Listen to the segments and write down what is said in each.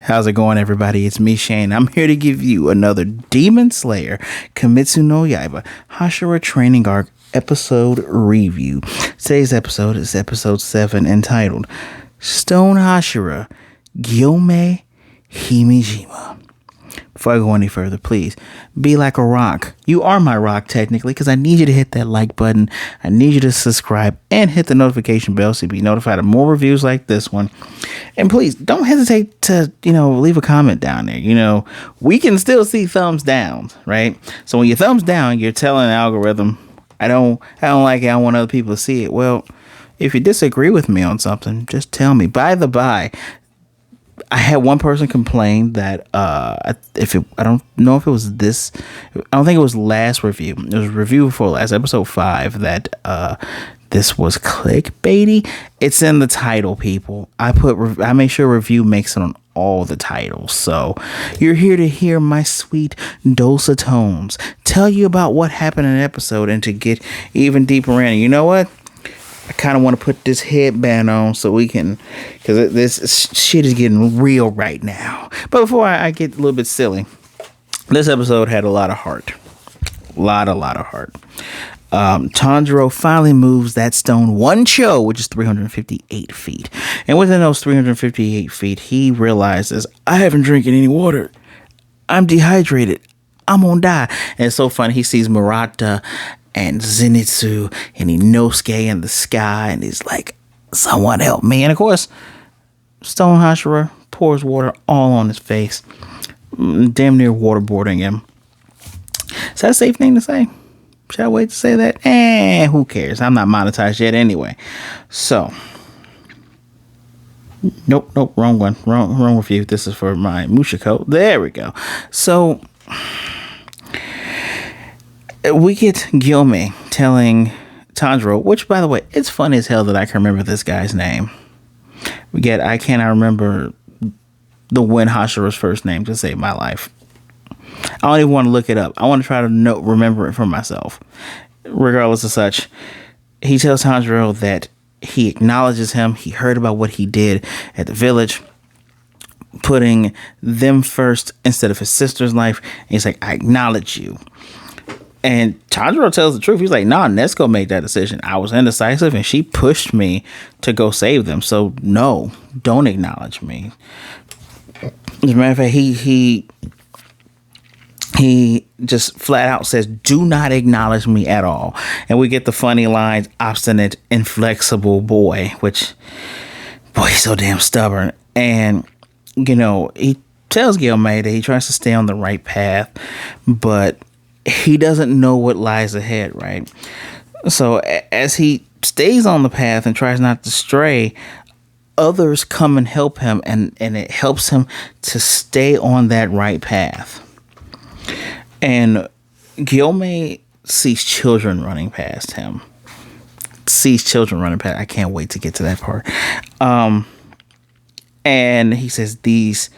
How's it going, everybody? It's me, Shane. I'm here to give you another Demon Slayer Kimetsu no Yaiba Hashira Training Arc episode review. Today's episode is episode 7, entitled Stone Hashira Gyomei Himejima. Before I go any further, please be like a rock. You are my rock, technically, because I need you to hit that like button. I need you to subscribe and hit the notification bell so you be notified of more reviews like this one. And please don't hesitate to, leave a comment down there. We can still see thumbs down, right? So when your thumbs down, you're telling the algorithm, I don't like it. I want other people to see it. Well, if you disagree with me on something, just tell me. By the by, I had one person complain that I don't know if it was this. I don't think it was last review. It was a review for last episode 5 that this was clickbaity. It's in the title, people. I make sure review makes it on all the titles. So you're here to hear my sweet dulcet tones tell you about what happened in an episode and to get even deeper in. You know what? I kind of want to put this headband on so we can, because this shit is getting real right now. But before I get a little bit silly, this episode had a lot of heart. A lot of heart. Tanjiro finally moves that stone one cho, which is 358 feet. And within those 358 feet, he realizes, I haven't drinking any water. I'm dehydrated. I'm gonna die. And it's so funny. He sees Murata and Zenitsu and Inosuke in the sky, and he's like, someone help me. And of course, Stone Hashira pours water all on his face, damn near waterboarding him. Is that a safe thing to say? Should I wait to say that? Who cares? I'm not monetized yet anyway. So, nope, wrong one. Wrong review. This is for my Mushiko. There we go. So, we get Gyomei telling Tanjiro, which, by the way, it's funny as hell that I can remember this guy's name. I cannot remember the Wind Hashira's first name to save my life. I don't even want to look it up. I want to try to remember it for myself. Regardless of such, he tells Tanjiro that he acknowledges him. He heard about what he did at the village, putting them first instead of his sister's life. And he's like, I acknowledge you. And Tanjiro tells the truth. He's like, nah, Nezuko made that decision. I was indecisive and she pushed me to go save them. So no, don't acknowledge me. As a matter of fact, he just flat out says, do not acknowledge me at all. And we get the funny lines, obstinate, inflexible boy, which, boy, he's so damn stubborn. And, he tells Gyomei that he tries to stay on the right path, but he doesn't know what lies ahead, right? So as he stays on the path and tries not to stray, others come and help him, and it helps him to stay on that right path. And Gyomei sees children running past him. I can't wait to get to that part. And he says, these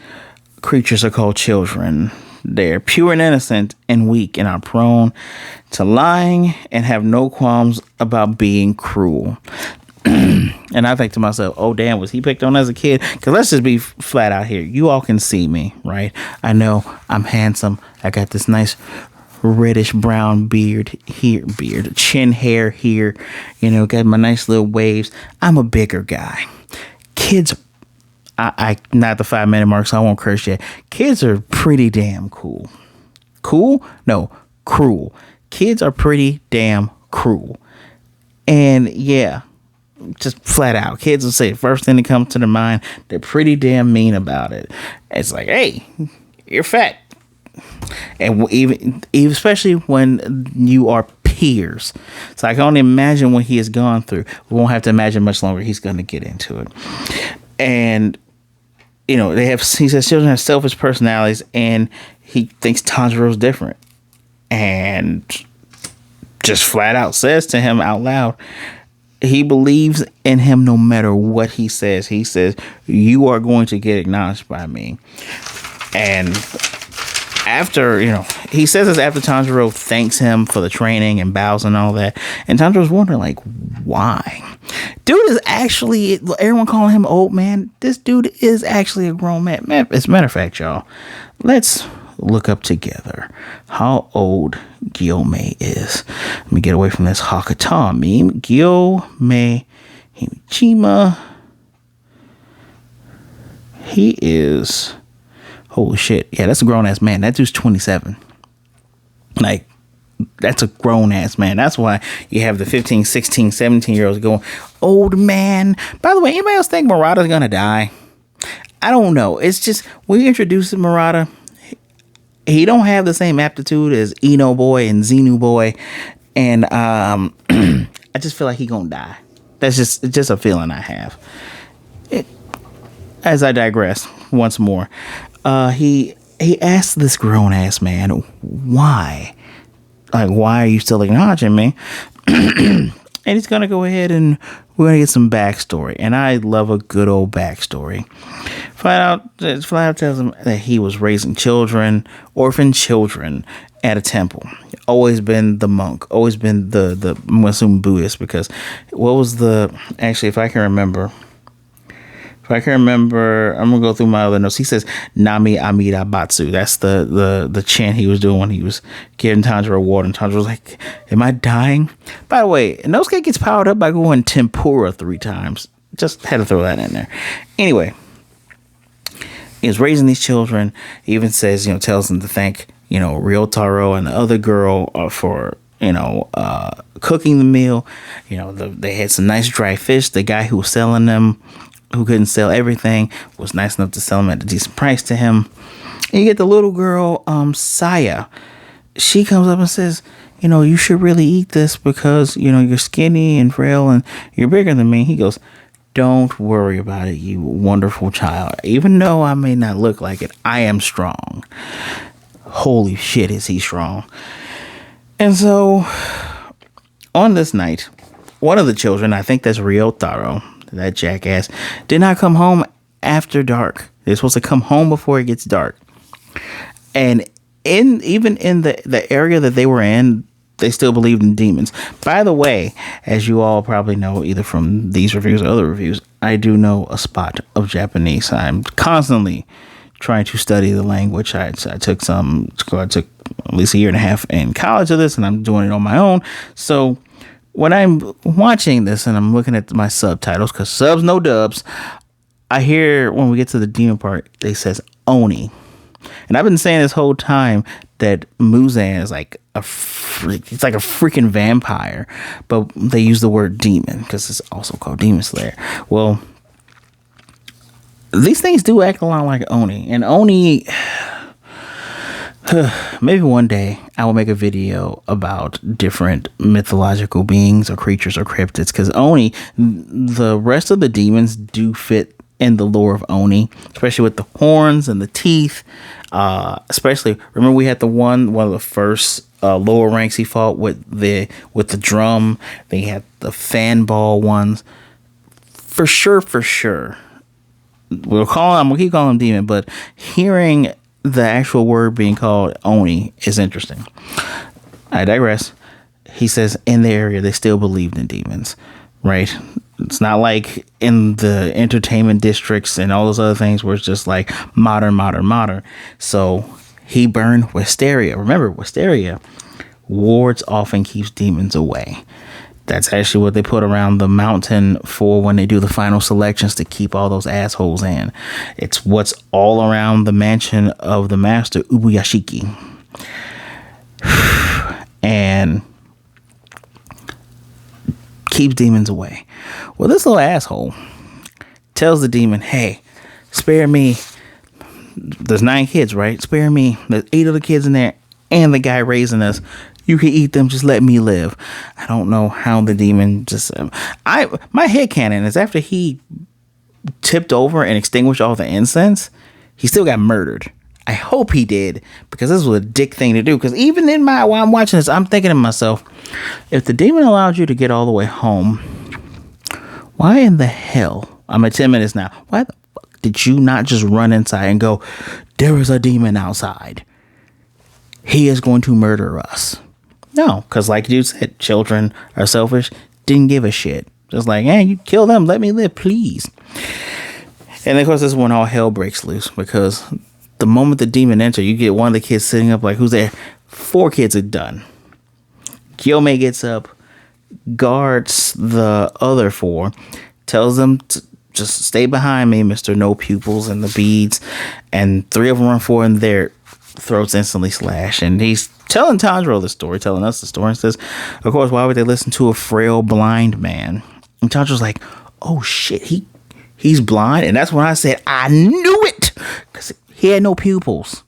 creatures are called children. They're pure and innocent and weak and are prone to lying and have no qualms about being cruel. And I think to myself, oh, damn, was he picked on as a kid? Because let's just be flat out here. You all can see me, right? I know I'm handsome. I got this nice reddish brown chin hair here, got my nice little waves. I'm a bigger guy. Kids, I not the 5-minute mark, so I won't curse yet. Kids are pretty damn cool. Cool? No, cruel. Kids are pretty damn cruel. And yeah, just flat out, kids will say first thing that comes to their mind. They're pretty damn mean about it. It's like, hey, you're fat. And even especially when you are peers. So I can only imagine what he has gone through. We won't have to imagine much longer. He's going to get into it. And he says children have selfish personalities, and he thinks Tanjiro's different, and just flat out says to him out loud, he believes in him no matter what he says. He says, you are going to get acknowledged by me. And after, he says this after Tanjiro thanks him for the training and bows and all that. And Tanjiro's wondering, like, why? Dude is actually, everyone calling him old man. This dude is actually a grown man. As a matter of fact, y'all, let's look up together how old Gyomei is. Let me get away from this Hakata meme. Gyomei Himejima. He is, holy shit. Yeah, that's a grown ass man. That dude's 27. Like, that's a grown ass man. That's why you have the 15, 16, 17-year-olds going, old man. By the way, anybody else think Murata's gonna die? I don't know. It's just, when you introduce Murata, he don't have the same aptitude as Ino Boy and Xenu Boy. And I just feel like he gonna die. That's just a feeling I have. As I digress once more, he asked this grown ass man, why? Like, why are you still acknowledging me? And he's gonna go ahead and we're gonna get some backstory. And I love a good old backstory. Flat out tells him that he was raising children, orphan children, at a temple. Always been the monk. Always been the I'm gonna assume Buddhist, because what was if I can remember, I'm gonna go through my other notes. He says Nami Amida Batsu. That's the chant he was doing when he was giving Tanjiro water, and Tanjiro was like, am I dying? By the way, Inosuke gets powered up by going tempura 3 times. Just had to throw that in there. Anyway, he was raising these children. He even says, tells them to thank, Ryotaro and the other girl for, cooking the meal. They had some nice dry fish. The guy who was selling them, who couldn't sell everything, was nice enough to sell them at a decent price to him. And you get the little girl, Saya. She comes up and says, you should really eat this because, you're skinny and frail and you're bigger than me. He goes, don't worry about it, you wonderful child. Even though I may not look like it, I am strong. Holy shit, is he strong. And so, on this night, one of the children, I think that's Ryotaro, that jackass, did not come home after dark. They're supposed to come home before it gets dark. And even in the area that they were in, they still believed in demons. By the way, as you all probably know, either from these reviews or other reviews, I do know a spot of Japanese. I'm constantly trying to study the language. I took at least a year and a half in college of this, and I'm doing it on my own. So when I'm watching this and I'm looking at my subtitles, because subs no dubs, I hear when we get to the demon part, they says Oni. And I've been saying this whole time that Muzan is like it's like a freaking vampire, but they use the word demon because it's also called Demon Slayer. Well, these things do act a lot like Oni, and Oni, maybe one day I will make a video about different mythological beings or creatures or cryptids, because Oni, the rest of the demons do fit in the lore of Oni, especially with the horns and the teeth. Especially, remember we had one of the first lower ranks he fought with the drum. They had the fan ball ones. For sure. I'm gonna keep calling him demon, but hearing the actual word being called Oni is interesting. I digress. He says in the area they still believed in demons, right? It's not like in the entertainment districts and all those other things where it's just like modern. So he burned Wisteria. Remember, Wisteria wards off and keeps demons away. That's actually what they put around the mountain for when they do the final selections to keep all those assholes in. It's what's all around the mansion of the master, Ubuyashiki. And keeps demons away. Well, this little asshole tells the demon, hey, spare me. There's 9 kids, right? Spare me. There's 8 other kids in there and the guy raising us. You can eat them. Just let me live. I don't know how the demon just... my headcanon is after he tipped over and extinguished all the incense, he still got murdered. I hope he did, because this was a dick thing to do. Because even while I'm watching this, I'm thinking to myself, if the demon allowed you to get all the way home, why in the hell? I'm at 10 minutes now. Why the fuck did you not just run inside and go, there is a demon outside? he is going to murder us. No, because like you said, children are selfish. Didn't give a shit. Just like, hey, you kill them, let me live, please. And of course, this is when all hell breaks loose, because the moment the demon enters, you get one of the kids sitting up like, who's there? 4 kids are done. Gyomei gets up, guards the other 4, tells them to just stay behind me, Mr. No Pupils and the beads. And 3 of them run forward and their throats instantly slash. And he's telling Tanjiro the story, telling us the story, and says, of course, why would they listen to a frail blind man? And Tanjiro's like, oh shit, he's blind. And that's when I said, I knew it, because he had no pupils.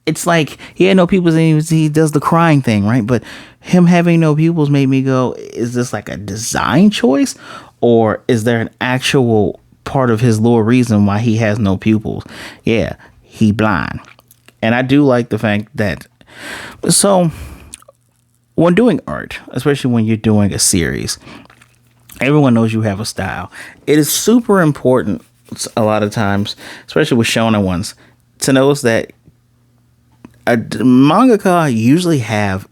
It's like he had no pupils and he does the crying thing, right? But him having no pupils made me go, is this like a design choice, or is there an actual part of his lore reason why he has no pupils? Yeah, he blind. And I do like the fact that, so when doing art, especially when you're doing a series, everyone knows you have a style. It is super important a lot of times, especially with shonen ones, to notice that a mangaka usually have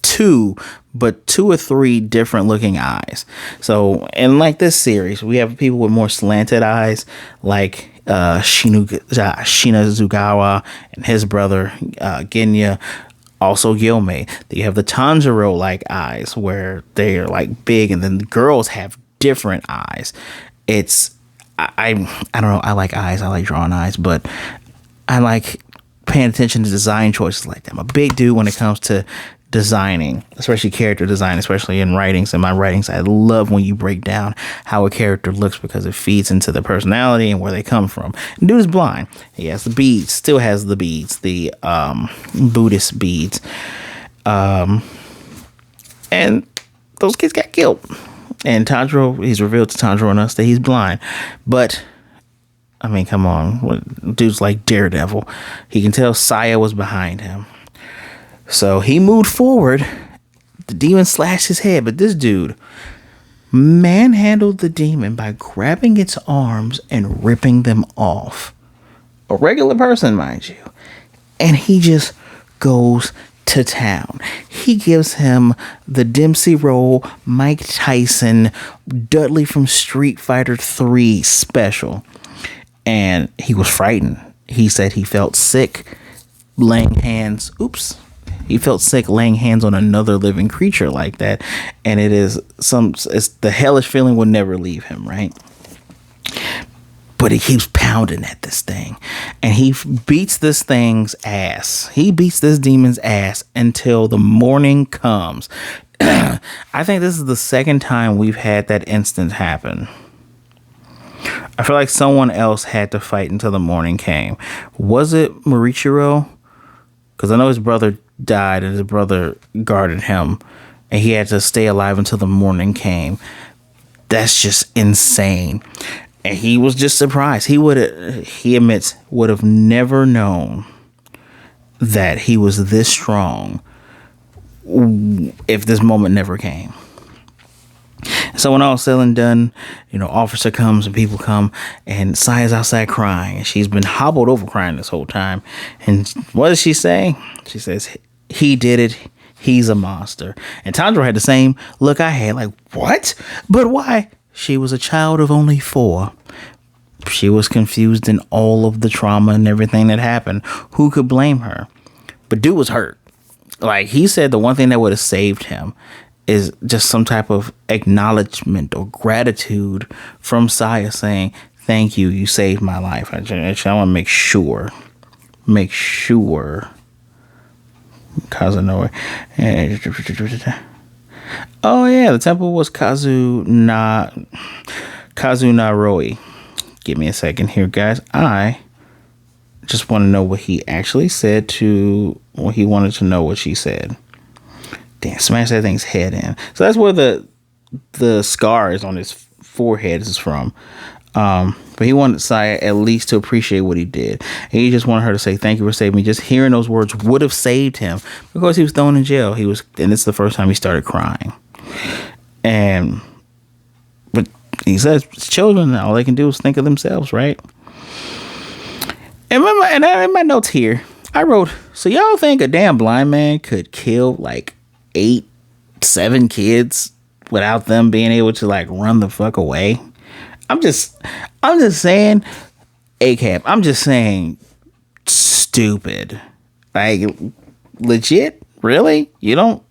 2 or 3 different looking eyes. So in like this series, we have people with more slanted eyes, like Shina Zugawa and his brother Genya. Also Gyomei. You have the Tanjiro like eyes where they are like big, and then the girls have different eyes. It's I don't know. I like eyes. I like drawing eyes, but I like paying attention to design choices like that. I'm a big dude when it comes to designing, especially character design, especially in writings. In my writings, I love when you break down how a character looks, because it feeds into their personality and where they come from. And dude is blind. He has the beads, still has the beads, the Buddhist beads. And those kids got killed. And Tanjiro, he's revealed to Tanjiro and us that he's blind. But I mean, come on. Dude's like Daredevil. He can tell Saya was behind him. So he moved forward. The demon slashed his head, but this dude manhandled the demon by grabbing its arms and ripping them off. A regular person, mind you. And he just goes to town. He gives him the Dempsey Roll, Mike Tyson, Dudley from Street Fighter 3 special. And he was frightened. He said he felt sick laying hands. He felt sick laying hands on another living creature like that. And it's the hellish feeling will never leave him, right? But he keeps pounding at this thing. And he beats this thing's ass. He beats this demon's ass until the morning comes. I think this is the second time we've had that instance happen. I feel like someone else had to fight until the morning came. Was it Morichiro? Because I know his brother died and his brother guarded him, and he had to stay alive until the morning came. That's just insane. And he was just surprised. He admits, would have never known that he was this strong if this moment never came. So when all said and done, officer comes and people come, and Saya's outside crying, and she's been hobbled over crying this whole time. And what does she say? She says, he did it. He's a monster. And Tanjiro had the same look I had, like, what? But why? She was a child of only 4. She was confused in all of the trauma and everything that happened. Who could blame her? But dude was hurt. Like, he said the one thing that would have saved him is just some type of acknowledgement or gratitude from Saya saying, thank you, you saved my life. I want to make sure. Kazunori. Oh yeah, the temple was Kazunaroi. Give me a second here, guys. I just want to know what he actually said he wanted to know what she said. Damn, smash that thing's head in. So that's where the scar is on his forehead is from. But he wanted Saya at least to appreciate what he did. And he just wanted her to say, thank you for saving me. Just hearing those words would have saved him, because he was thrown in jail. And it's the first time he started crying. But he says, children, all they can do is think of themselves, right? And in my notes here, I wrote So y'all think a damn blind man could kill like 7 kids without them being able to like run the fuck away? I'm just saying, ACAB, I'm just saying, stupid. Like, legit? Really? You don't?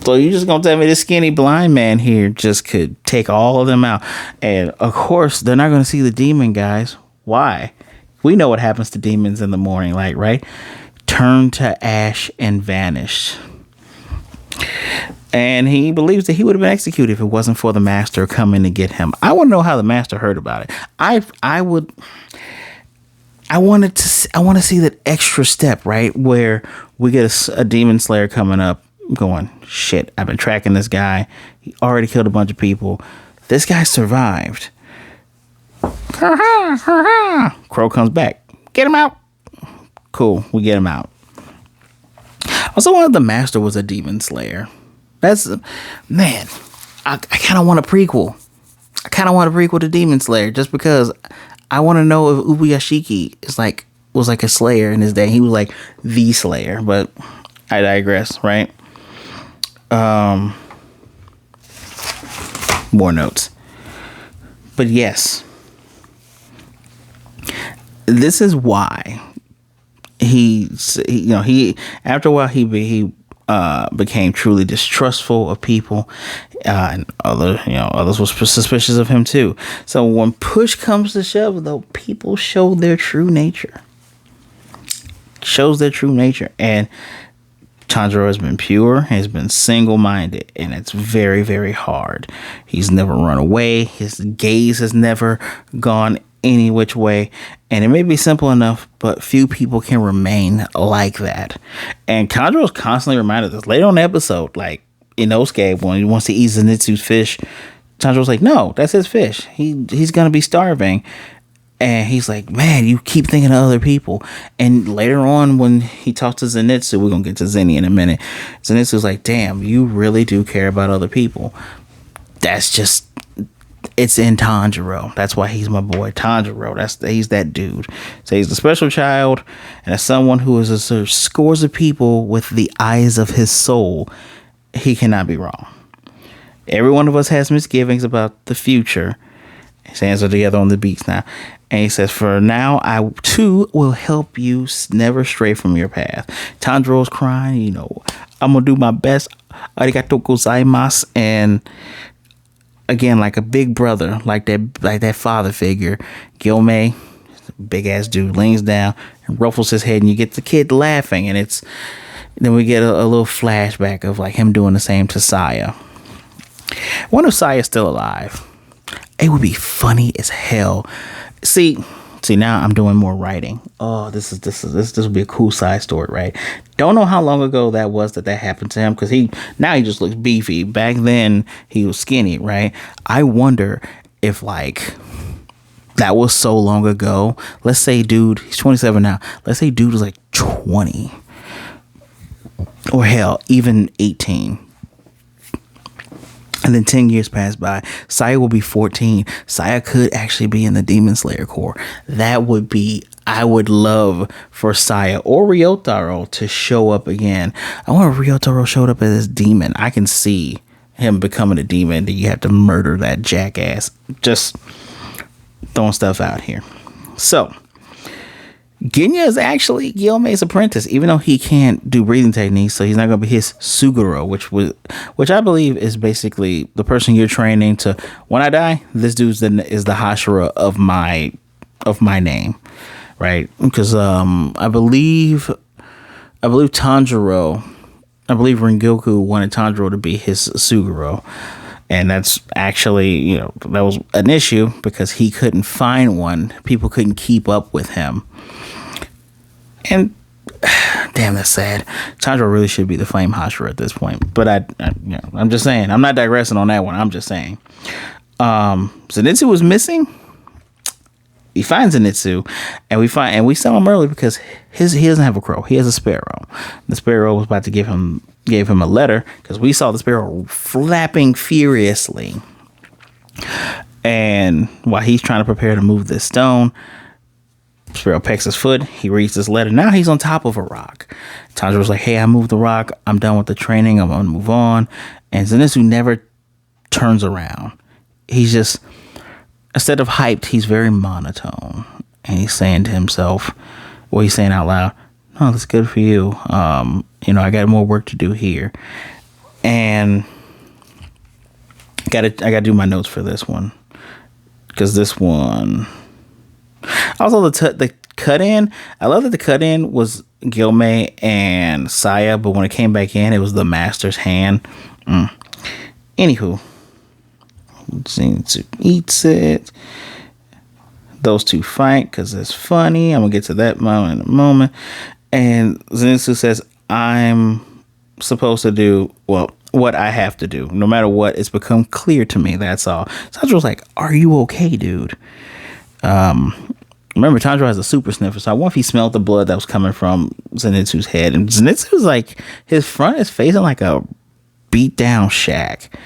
So you just gonna tell me this skinny blind man here just could take all of them out? And of course, they're not gonna see the demon, guys. Why? We know what happens to demons in the morning light, right? Turn to ash and vanish. And he believes that he would have been executed if it wasn't for the master coming to get him. I want to know how the master heard about it. I want to see that extra step, right? Where we get a demon slayer coming up going, shit, I've been tracking this guy. He already killed a bunch of people. This guy survived. Crow comes back. Get him out. Cool, we get him out. Also, one of the master was a demon slayer. That's, man, I kind of want a prequel. I kind of want a prequel to Demon Slayer just because I want to know if Ubuyashiki was like a slayer in his day. He was like the slayer, but I digress, right? More notes. But yes, this is why he after a while he became truly distrustful of people, and others were suspicious of him too. So when push comes to shove, though, people show their true nature. And Tanjiro has been pure, has been single-minded, and it's very, very hard. He's never run away. His gaze has never gone any which way, and it may be simple enough, but few people can remain like that. And Tanjiro's constantly reminded us later on the episode, like in Osuke, when he wants to eat Zenitsu's fish, Tanjiro's like, no, that's his fish. He's gonna be starving. And he's like, man, you keep thinking of other people. And later on, when he talks to Zenitsu, we're going to get to Zenny in a minute. Zenitsu's like, damn, you really do care about other people. That's just, it's in Tanjiro. That's why he's my boy, Tanjiro. He's that dude. So he's the special child. And as someone who has observed scores of people with the eyes of his soul, he cannot be wrong. Every one of us has misgivings about the future. His hands are together on the beats now. And he says, for now, I too will help you never stray from your path. Tanjiro's crying, I'm going to do my best. Arigatou gozaimasu. And again, like a big brother, like that father figure, Gyomei, big ass dude, leans down and ruffles his head, and you get the kid laughing. And then we get a little flashback of like him doing the same to Saya. I wonder if Saya's still alive. It would be funny as hell. See, now I'm doing more writing. Oh, this would be a cool side story, right? Don't know how long ago that was that happened to him, because now he just looks beefy. Back then he was skinny, right? I wonder if like that was so long ago. Let's say dude, he's 27 now. Let's say dude was like 20, or hell, even 18. And then 10 years pass by. Saya will be 14. Saya could actually be in the Demon Slayer Corps. I would love for Saya or Ryotaro to show up again. I want if Ryotaro showed up as this demon. I can see him becoming a demon. That you have to murder that jackass. Just throwing stuff out here. So, Genya is actually Gyomei's apprentice, even though he can't do breathing techniques, so he's not going to be his Suguro, which I believe is basically the person you're training to. When I die, this dude is the Hashira of my name, right? Because I believe Tanjiro, I believe Rengoku wanted Tanjiro to be his Suguro. And that's actually, that was an issue because he couldn't find one. People couldn't keep up with him. And damn, that's sad. Tanjiro really should be the Flame Hashira at this point. But I'm just saying. I'm not digressing on that one. I'm just saying. Zenitsu was missing. He finds Zenitsu, and we saw him early because he doesn't have a crow. He has a sparrow. The sparrow was about to gave him a letter because we saw the sparrow flapping furiously. And while he's trying to prepare to move this stone, Sparrow pecks his foot. He reads this letter. Now he's on top of a rock. Tanjiro's like, hey, I moved the rock. I'm done with the training. I'm going to move on. And Zenitsu never turns around. He's just, instead of hyped, he's very monotone. And he's saying to himself, well, he's saying out loud, no, that's good for you. I got more work to do here. And I gotta do my notes for this one. Because this one... Also, the cut-in, I love that the cut-in was Gyomei and Saya, but when it came back in, it was the master's hand. Anywho, Zenitsu eats it. Those two fight because it's funny. I'm going to get to that moment in a moment. And Zenitsu says, I'm supposed to do, well, what I have to do. No matter what, it's become clear to me. That's all. Tanjiro's like, are you okay, dude? Remember, Tanjiro has a super sniffer, so I wonder if he smelled the blood that was coming from Zenitsu's head. And Zenitsu's like, his front is facing like a beat down shack.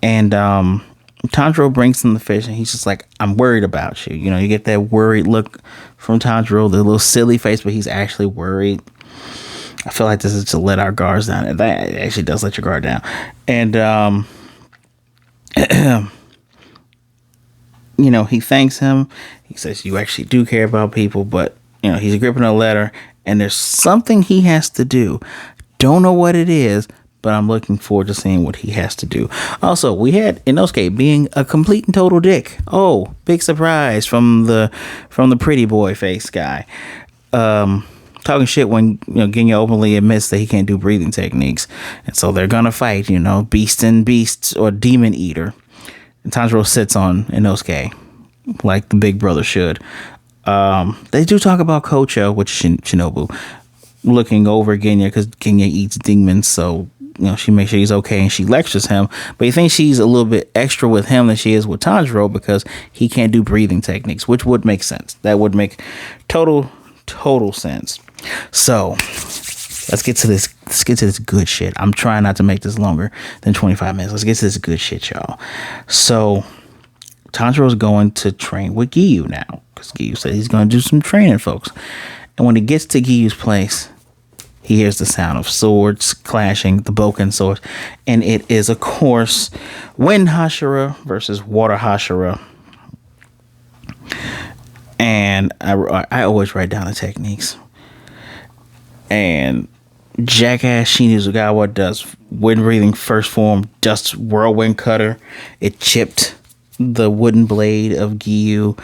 And Tanjiro brings him the fish, and he's just like, I'm worried about you. You get that worried look from Tanjiro, the little silly face, but he's actually worried. I feel like this is to let our guards down. And that actually does let your guard down. And, he thanks him. He says, you actually do care about people, but, he's gripping a letter, and there's something he has to do. Don't know what it is, but I'm looking forward to seeing what he has to do. Also, we had Inosuke being a complete and total dick. Oh, big surprise from the pretty boy face guy. Talking shit when, Genya openly admits that he can't do breathing techniques. And so they're gonna fight, beast and beast or demon eater. And Tanjiro sits on Inosuke like the big brother should. They do talk about Kocho, which is Shinobu, looking over Genya because Genya eats demons, so she makes sure he's okay and she lectures him. But you think she's a little bit extra with him than she is with Tanjiro because he can't do breathing techniques, which would make sense. That would make total sense. So let's get to this good shit. I'm trying not to make this longer than 25 minutes. Let's get to this good shit, y'all. So Tanjiro's going to train with Giyu now because Giyu said he's going to do some training, folks. And when he gets to Giyu's place, he hears the sound of swords clashing, the Boken swords, and it is, of course, Wind Hashira versus Water Hashira. And I always write down the techniques. And jackass Shinizugawa does wind breathing first form, dust whirlwind cutter. It chipped the wooden blade of Giyu.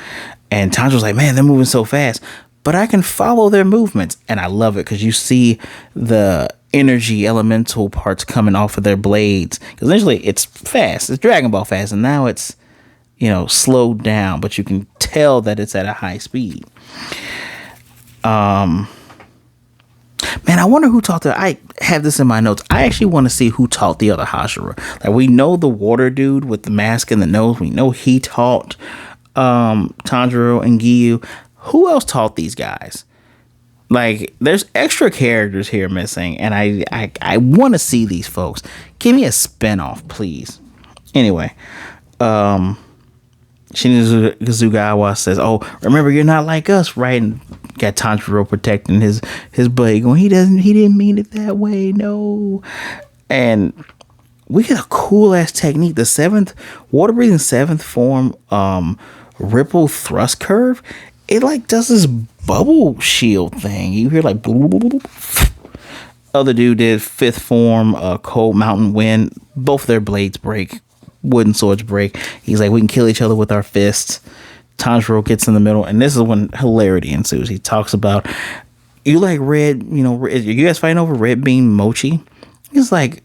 And Tanjiro's like, man, they're moving so fast. But I can follow their movements. And I love it because you see the energy elemental parts coming off of their blades. Because initially it's fast. It's Dragon Ball fast. And now it's, slowed down. But you can tell that it's at a high speed. Man, I wonder who taught I have this in my notes. I actually want to see who taught the other Hashira. Like, we know the water dude with the mask and the nose. We know he taught Tanjiro and Giyu. Who else taught these guys? Like, there's extra characters here missing, and I want to see these folks. Give me a spinoff, please. Anyway, Shinizugawa says, "Oh, remember, you're not like us, right?" And got Tanjiro protecting his buddy, going, he didn't mean it that way, no. And we get a cool ass technique. The seventh water breathing seventh form ripple thrust curve. It like does this bubble shield thing. You hear like other dude did fifth form cold mountain wind. Both their blades break. Wooden swords break. He's like, we can kill each other with our fists. Tanjiro gets in the middle, and this is when hilarity ensues. He talks about, you like red, you guys fighting over red bean mochi? He's like,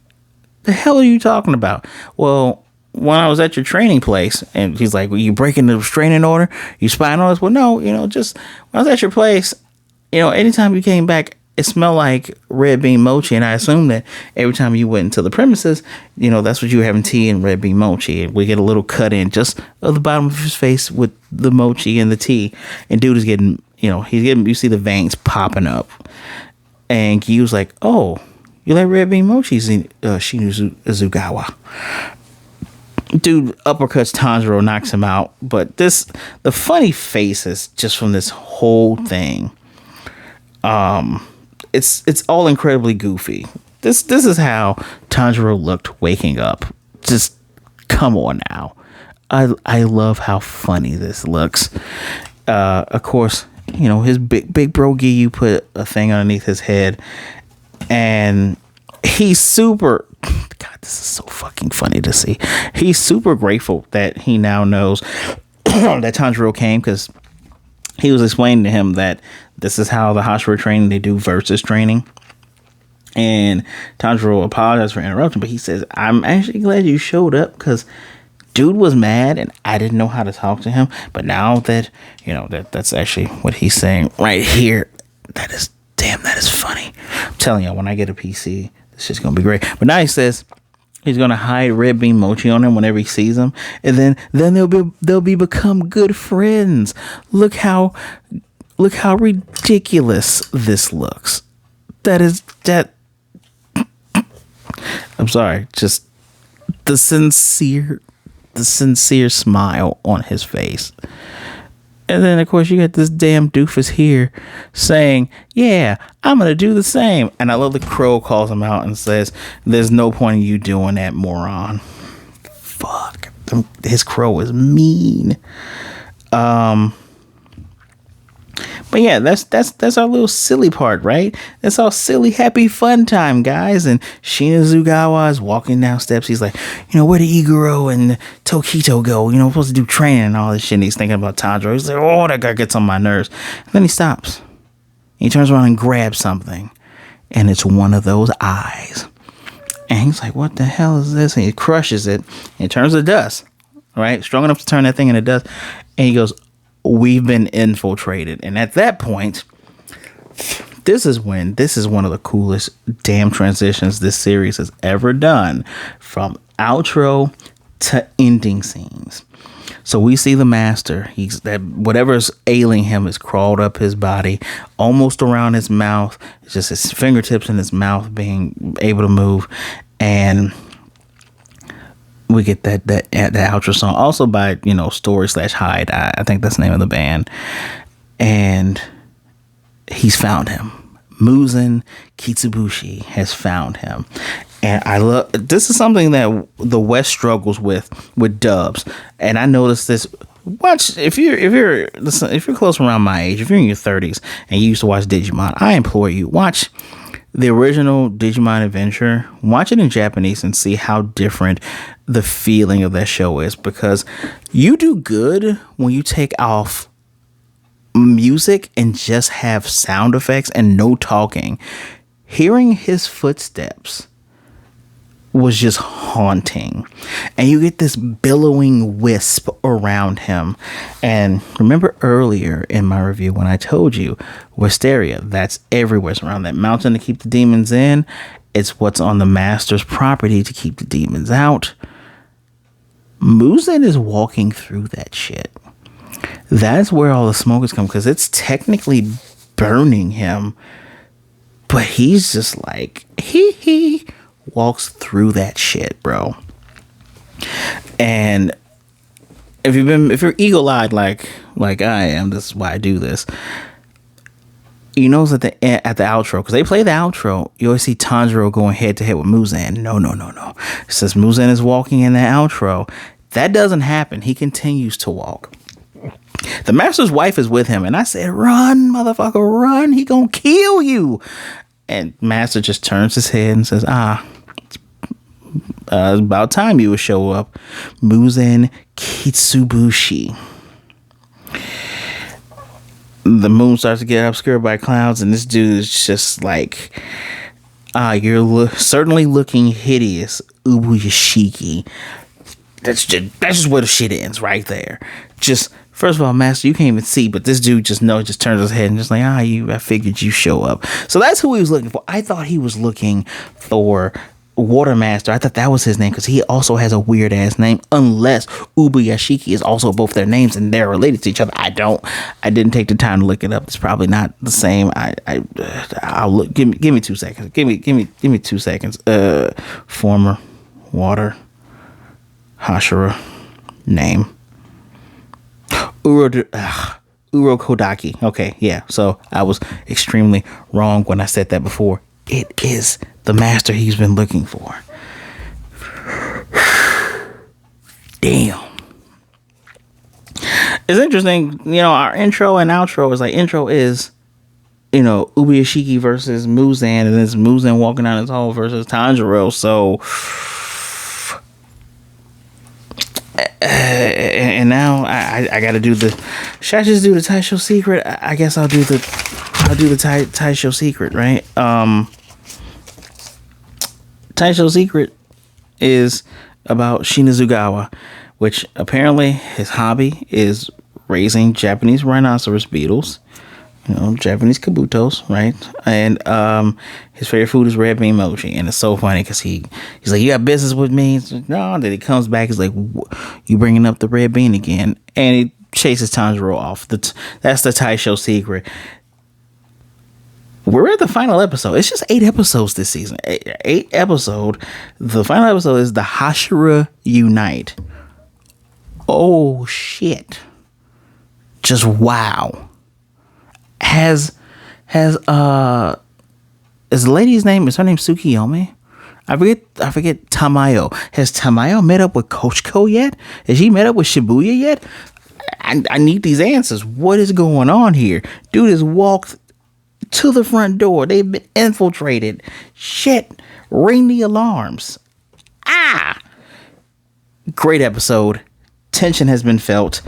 the hell are you talking about? Well, when I was at your training place, and he's like, well, you breaking the restraining order? You spying on us? Well, no, just when I was at your place, anytime you came back, it smelled like red bean mochi, and I assumed that every time you went into the premises, that's what you were having, tea and red bean mochi. And we get a little cut in just at the bottom of his face with the mochi and the tea, and dude is getting, you see the veins popping up, and Giyu's like, oh, you like red bean mochi, Shinizugawa? dude uppercuts Tanjiro, knocks him out. But the funny faces just from this whole thing, it's all incredibly goofy. This is how Tanjiro looked waking up. Just come on now. I love how funny this looks. Of course, you know, his big bro Giyu put a thing underneath his head, and he's super. God, this is so fucking funny to see. He's super grateful that he now knows that Tanjiro came, because he was explaining to him that this is how the Hashira training, they do versus training. And Tanjiro apologized for interrupting, but he says, I'm actually glad you showed up, because dude was mad and I didn't know how to talk to him. But now that, you know, that's actually what he's saying right here. That is funny. I'm telling you, when I get a PC, this shit's going to be great. But now he says he's going to hide Red Bean Mochi on him whenever he sees him. And then they'll become good friends. Look how ridiculous this looks. I'm sorry, just the sincere smile on his face. And then, of course, you got this damn doofus here saying, yeah, I'm going to do the same. And I love the crow calls him out and says, there's no point in you doing that, moron. Fuck. His crow is mean. But yeah, that's our little silly part, right? That's our silly, happy, fun time, guys. And Shinazugawa is walking down steps. He's like, you know, where did Iguro and Tokito go? You know, we're supposed to do training and all this shit. And he's thinking about Tanjiro. He's like, oh, that guy gets on my nerves. And then he stops. He turns around and grabs something. And it's one of those eyes. And he's like, what the hell is this? And he crushes it. And it turns to dust, right? Strong enough to turn that thing into dust. And he goes, we've been infiltrated. And at that point, this is one of the coolest damn transitions this series has ever done, from outro to ending scenes. So we see the master. He's that whatever's ailing him is crawled up his body, almost around his mouth. It's just his fingertips and his mouth being able to move. And we get that outro song, also by, you know, Story/Hide. I think that's the name of the band. And he's found him. Muzan Kitsubushi has found him. And I love, this is something that the West struggles with dubs. And I noticed this. Watch, if you're close around my age, if you're in your 30s and you used to watch Digimon, I implore you, watch the original Digimon Adventure, watch it in Japanese and see how different the feeling of that show is, because you do good when you take off music and just have sound effects and no talking. Hearing his footsteps was just haunting, and you get this billowing wisp around him. And remember earlier in my review when I told you Wisteria, that's everywhere. It's around that mountain to keep the demons in. It's what's on the master's property to keep the demons out. Muzan is walking through that shit. That's where all the smoke is coming, because it's technically burning him, but he's just like he walks through that shit, bro. And if you're eagle-eyed like I am, this is why I do this. You notice at the outro, because they play the outro, you always see Tanjiro going head to head with Muzan. No. It says Muzan is walking in the outro. That doesn't happen. He continues to walk. The master's wife is with him, and I said, run, motherfucker, run. He gonna kill you. And master just turns his head and says, it's about time you would show up. Muzan Kitsubushi. The moon starts to get obscured by clouds, and this dude is just like, you're certainly looking hideous, Ubuyashiki. That's just where the shit ends right there. Just, first of all, master, you can't even see, but this dude just turns his head and just like, I figured you show up. So that's who he was looking for. I thought he was looking for Water Master. I thought that was his name, because he also has a weird ass name, unless Ubuyashiki is also both their names and they're related to each other. I didn't take the time to look it up. It's probably not the same. I'll look. Give me 2 seconds. Give me 2 seconds. Former Water Hashira name. Uro Kodaki. Okay, yeah. So I was extremely wrong when I said that before. It is the master he's been looking for. Damn. It's interesting, our intro and outro is like, intro is, Ubuyashiki versus Muzan, and it's Muzan walking down his hall versus Tanjiro. So, and now I got to do the. Should I just do the Taisho secret? I guess I'll do the Taisho secret, right? Taisho secret is about Shinazugawa, which apparently his hobby is raising Japanese rhinoceros beetles, Japanese kabutos, right? And his favorite food is red bean mochi, and it's so funny because he's like, "You got business with me?" Like, no. Then he comes back, he's like, "You bringing up the red bean again?" And he chases Tanjiro off. That's the Taisho secret. We're at the final episode. It's just 8 episodes this season. 8 episode. The final episode is the Hashira Unite. Oh shit! Just wow. Is the lady's name? Is her name Tsukiyomi? I forget Tamayo. Has Tamayo met up with Kochiko yet? Has she met up with Shibuya yet? I need these answers. What is going on here? Dude has walked to the front door. They've been infiltrated. Shit. Ring the alarms. Great episode. Tension has been felt.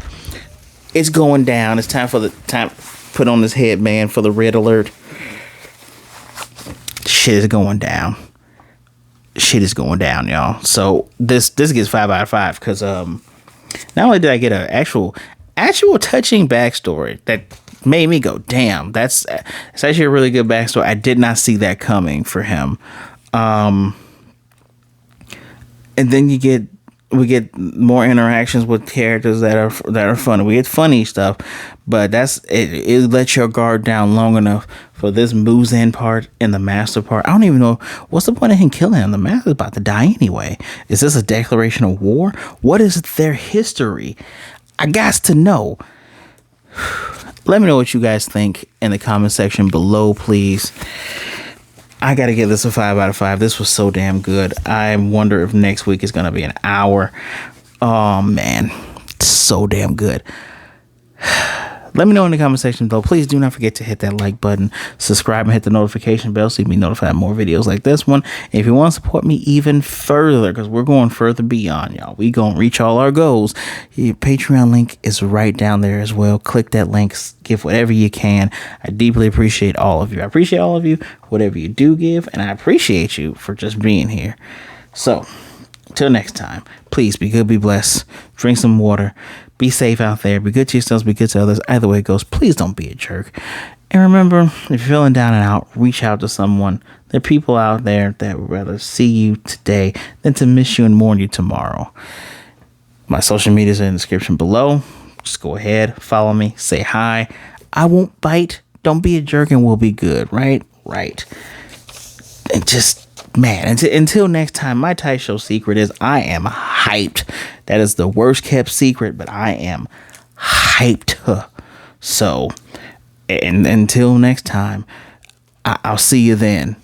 It's going down. It's time put on this headband for the red alert. Shit is going down. Y'all. So this gets 5 out of 5 because not only did I get an actual touching backstory that made me go, damn, it's actually a really good backstory. I did not see that coming for him. And then we get more interactions with characters that are funny. We get funny stuff, but it lets your guard down long enough for this Muzan part and the master part. I don't even know what's the point of him killing him. The master's about to die anyway. Is this a declaration of war? What is their history? I got to know. Let me know what you guys think in the comment section below, please. I gotta give this a 5 out of 5. This was so damn good. I wonder if next week is gonna be an hour. Oh man, so damn good. Let me know in the comment section below. Please do not forget to hit that like button, subscribe, and hit the notification bell so you can be notified of more videos like this one. And if you want to support me even further, because we're going further beyond, y'all, we gonna reach all our goals. Your Patreon link is right down there as well. Click that link, give whatever you can. I deeply appreciate all of you. I appreciate all of you, whatever you do give, and I appreciate you for just being here. So, till next time, please be good, be blessed, drink some water, be safe out there, be good to yourselves, be good to others. Either way it goes, please don't be a jerk. And remember, if you're feeling down and out, reach out to someone. There are people out there that would rather see you today than to miss you and mourn you tomorrow. My social media is in the description below. Just go ahead, follow me, say hi. I won't bite. Don't be a jerk and we'll be good, right? Right. And just, man, until next time, my Taisho secret is I am hyped. That is the worst kept secret, but I am hyped. So, and until next time, I'll see you then.